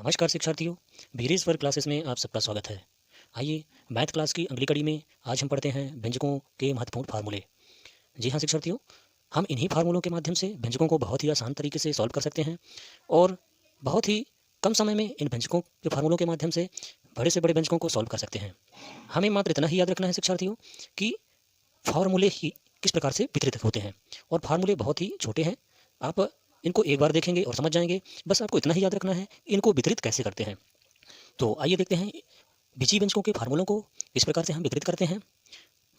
नमस्कार शिक्षार्थियों, धीरेज वर्ग क्लासेस में आप सबका स्वागत है। आइए मैथ क्लास की अगली कड़ी में आज हम पढ़ते हैं व्यंजकों के महत्वपूर्ण फार्मूले। जी हाँ शिक्षार्थियों, हम इन्हीं फार्मूलों के माध्यम से व्यंजकों को बहुत ही आसान तरीके से सॉल्व कर सकते हैं और बहुत ही कम समय में इन व्यंजकों के फार्मूलों के माध्यम से बड़े से बड़े व्यंजकों को सॉल्व कर सकते हैं। हमें मात्र इतना ही याद रखना है शिक्षार्थियों कि फार्मूले ही किस प्रकार से वितरित होते हैं और फार्मूले बहुत ही छोटे हैं। आप इनको एक बार देखेंगे और समझ जाएंगे। बस आपको इतना ही याद रखना है इनको वितरित कैसे करते हैं। तो आइए देखते हैं बीजीय व्यंजकों के फार्मूलों को किस प्रकार से हम वितरित करते हैं।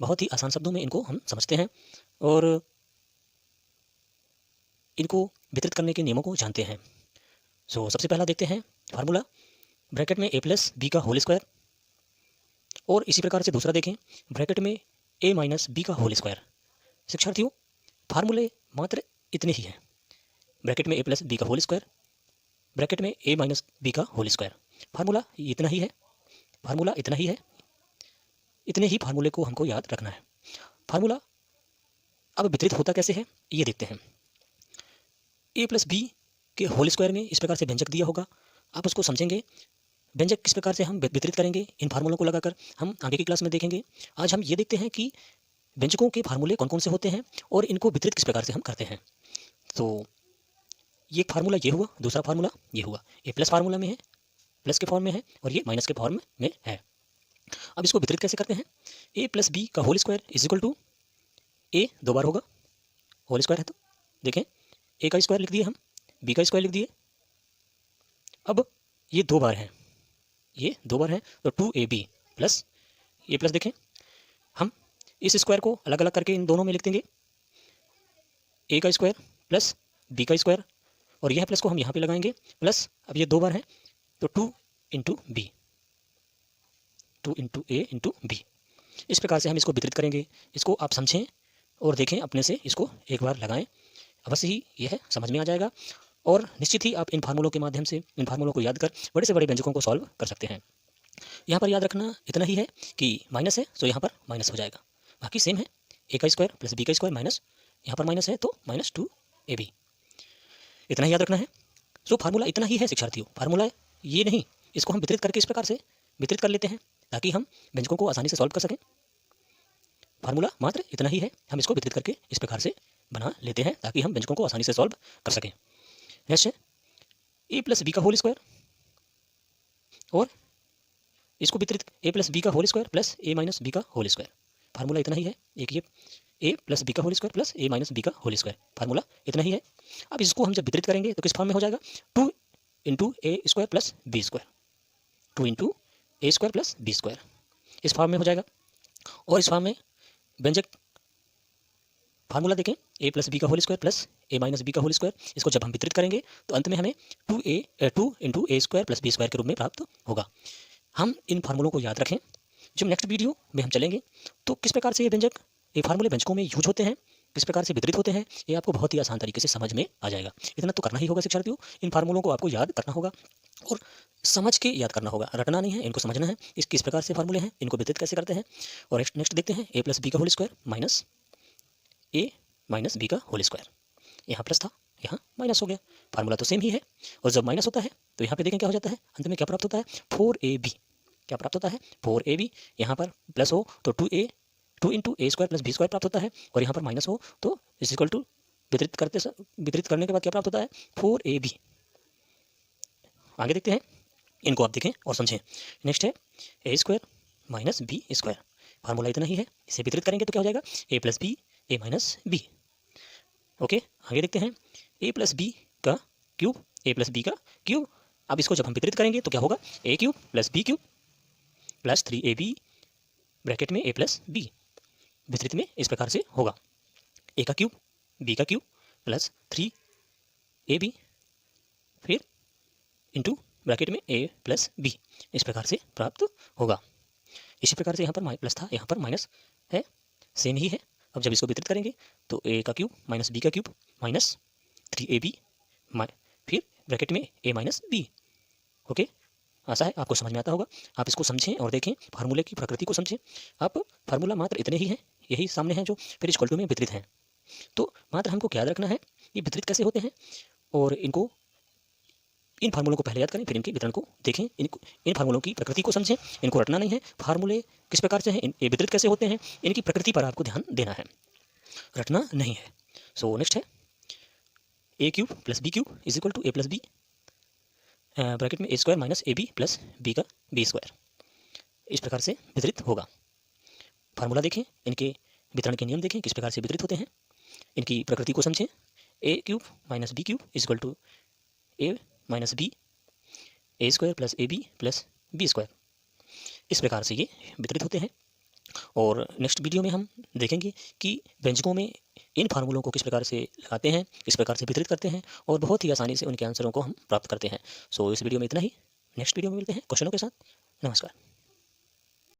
बहुत ही आसान शब्दों में इनको हम समझते हैं और इनको वितरित करने के नियमों को जानते हैं। सबसे पहला देखते हैं फार्मूला, ब्रैकेट में a प्लस बी का होल स्क्वायर, और इसी प्रकार से दूसरा देखें, ब्रैकेट में a माइनस बी का होल स्क्वायर। शिक्षार्थियों, फार्मूले मात्र इतने ही हैं। ब्रैकेट में a प्लस बी का होल स्क्वायर, ब्रैकेट में a माइनस बी का होल स्क्वायर। फार्मूला इतना ही है, फार्मूला इतना ही है। इतने ही फार्मूले को हमको याद रखना है। फार्मूला अब वितरित होता कैसे है ये देखते हैं। a प्लस बी के होल स्क्वायर में इस प्रकार से व्यंजक दिया होगा, आप उसको समझेंगे। व्यंजक किस प्रकार से हम वितरित करेंगे इन फार्मूलों को लगाकर हम आगे की क्लास में देखेंगे। आज हम ये देखते हैं कि व्यंजकों के फार्मूले कौन कौन से होते हैं और इनको वितरित किस प्रकार से हम करते हैं। तो ये फार्मूला ये हुआ, दूसरा फार्मूला ये हुआ। ए प्लस फार्मूला में है, प्लस के फॉर्म में है, और ये माइनस के फॉर्म में है। अब इसको वितरित कैसे करते हैं। ए प्लस बी का whole square is equal to, A दो बार होगा, होल स्क्वायर है तो देखें ए का स्क्वायर लिख दिए हम, बी का स्क्वायर लिख दिए। अब ये दो बार है, ये दो बार है तो 2ab प्लस ए प्लस, देखें हम इस स्क्वायर को अलग अलग करके इन दोनों में लिख देंगे। ए का स्क्वायर प्लस बी का स्क्वायर, और यह प्लस को हम यहाँ पे लगाएंगे प्लस, अब ये दो बार है तो 2 इंटू बी, 2 इंटू ए इंटू बी। इस प्रकार से हम इसको वितरित करेंगे। इसको आप समझें और देखें, अपने से इसको एक बार लगाएं, अवश्य ही यह समझ में आ जाएगा और निश्चित ही आप इन फार्मूलों के माध्यम से, इन फार्मूलों को याद कर बड़े से बड़े व्यंजकों को सॉल्व कर सकते हैं। यहाँ पर याद रखना इतना ही है कि माइनस है तो यहाँ पर माइनस हो जाएगा, बाकी सेम है। ए का स्क्वायर प्लस बी का स्क्वायर माइनस, यहाँ पर माइनस है तो माइनस 2ab, इतना ही याद रखना है। फार्मूला इतना ही है शिक्षार्थियों, फार्मूला ये नहीं, इसको हम वितरित करके इस प्रकार से वितरित कर लेते हैं ताकि हम व्यंजकों को आसानी से सॉल्व कर सकें। फार्मूला मात्र इतना ही है, हम इसको वितरित करके इस प्रकार से बना लेते हैं ताकि हम व्यंजकों को आसानी से सॉल्व कर सकें। नेक्स्ट है ए प्लस बी का होल स्क्वायर, और इसको वितरित ए प्लस बी का होल स्क्वायर प्लस ए माइनस बी का होल स्क्वायर। फार्मूला इतना ही है, एक ये ए प्लस बी का होल स्क्वायर प्लस ए माइनस बी का होल स्क्वायर, फार्मूला इतना ही है। अब इसको हम जब वितरित करेंगे तो किस फॉर्म में हो जाएगा, 2 into A square plus B square, 2 into A square plus B square, इस फॉर्म में हो जाएगा। और इस फॉर्म में व्यंजक फार्मूला देखें, ए प्लस बी का होल स्क्वायर प्लस ए माइनस बी का होल स्क्वायर, इसको जब हम वितरित करेंगे तो अंत में हमें 2 into A square plus B square के रूप में प्राप्त होगा। हम इन फार्मूलों को याद रखें। जब नेक्स्ट वीडियो में हम चलेंगे तो किस प्रकार से ये व्यंजक, ये फार्मूले व्यंजकों में यूज होते हैं, किस प्रकार से वितरित होते हैं, ये आपको बहुत ही आसान तरीके से समझ में आ जाएगा। इतना तो करना ही होगा शिक्षार्थियों, इन फार्मूलों को आपको याद करना होगा और समझ के याद करना होगा, रटना नहीं है, इनको समझना है। इस किस प्रकार से फार्मूले हैं, इनको वितरित कैसे करते हैं। और नेक्स्ट देखते हैं, ए प्लस बी का होल स्क्वायर माइनस ए माइनस बी का होल स्क्वायर, यहाँ प्लस था यहाँ माइनस हो गया, फार्मूला तो सेम ही है। और जब माइनस होता है तो यहाँ पे देखें क्या हो जाता है, अंत में क्या प्राप्त होता है, 4ab, क्या प्राप्त होता है 4ab। यहाँ पर प्लस हो तो 2 into A square plus B square प्राप्त होता है, और यहाँ पर माइनस हो तो इज इक्वल टू वितरित करने के बाद क्या प्राप्त होता है, 4ab। आगे देखते हैं, इनको आप देखें और समझें। नेक्स्ट है A square minus B square, formula इतना ही है, इसे वितरित करेंगे तो क्या हो जाएगा, A plus B A minus B. Okay, आगे देखते हैं, ए प्लस बी का क्यूब, ए प्लस बी का क्यूब। अब इसको जब हम वितरित करेंगे तो क्या होगा, A cube plus B cube plus 3ab bracket में ए प्लस बी, वितरित में इस प्रकार से होगा, ए का क्यूब बी का क्यूब प्लस 3ab फिर इंटू ब्रैकेट में ए प्लस बी, इस प्रकार से प्राप्त होगा। इसी प्रकार से यहाँ पर प्लस था, यहाँ पर माइनस है, सेम ही है। अब जब इसको वितरित करेंगे तो ए का क्यूब माइनस बी का क्यूब माइनस 3ab फिर ब्रैकेट में ए माइनस बी। ओके, आशा है आपको समझ में आता होगा। आप इसको समझें और देखें, फार्मूले की प्रकृति को समझें। आप फार्मूला मात्र इतने ही हैं, यही सामने हैं जो फिर इक्वल टू में वितरित हैं। तो मात्र हमको क्या याद रखना है, ये वितरित कैसे होते हैं और इनको इन फार्मूलों को पहले याद करें, फिर इनके वितरण को देखें, इन फार्मूलों की प्रकृति को समझें। इनको रटना नहीं है, फार्मूले किस प्रकार से हैं, ये वितरित कैसे होते हैं, इनकी प्रकृति पर आपको ध्यान देना है, रटना नहीं है। सो नेक्स्ट है A cube plus B cube is equal to A plus B, bracket में A square minus A B plus B का बी स्क्वायर, इस प्रकार से वितरित होगा। फार्मूला देखें, इनके वितरण के नियम देखें किस प्रकार से वितरित होते हैं, इनकी प्रकृति को समझें। A cube minus B cube is equal to A minus B, A square plus A B plus B square, इस प्रकार से ये वितरित होते हैं। और नेक्स्ट वीडियो में हम देखेंगे कि व्यंजकों में इन फार्मूलों को किस प्रकार से लगाते हैं, किस प्रकार से वितरित करते हैं, और बहुत ही आसानी से उनके आंसरों को हम प्राप्त करते हैं। सो इस वीडियो में इतना ही, नेक्स्ट वीडियो में मिलते हैं क्वेश्चनों के साथ। नमस्कार।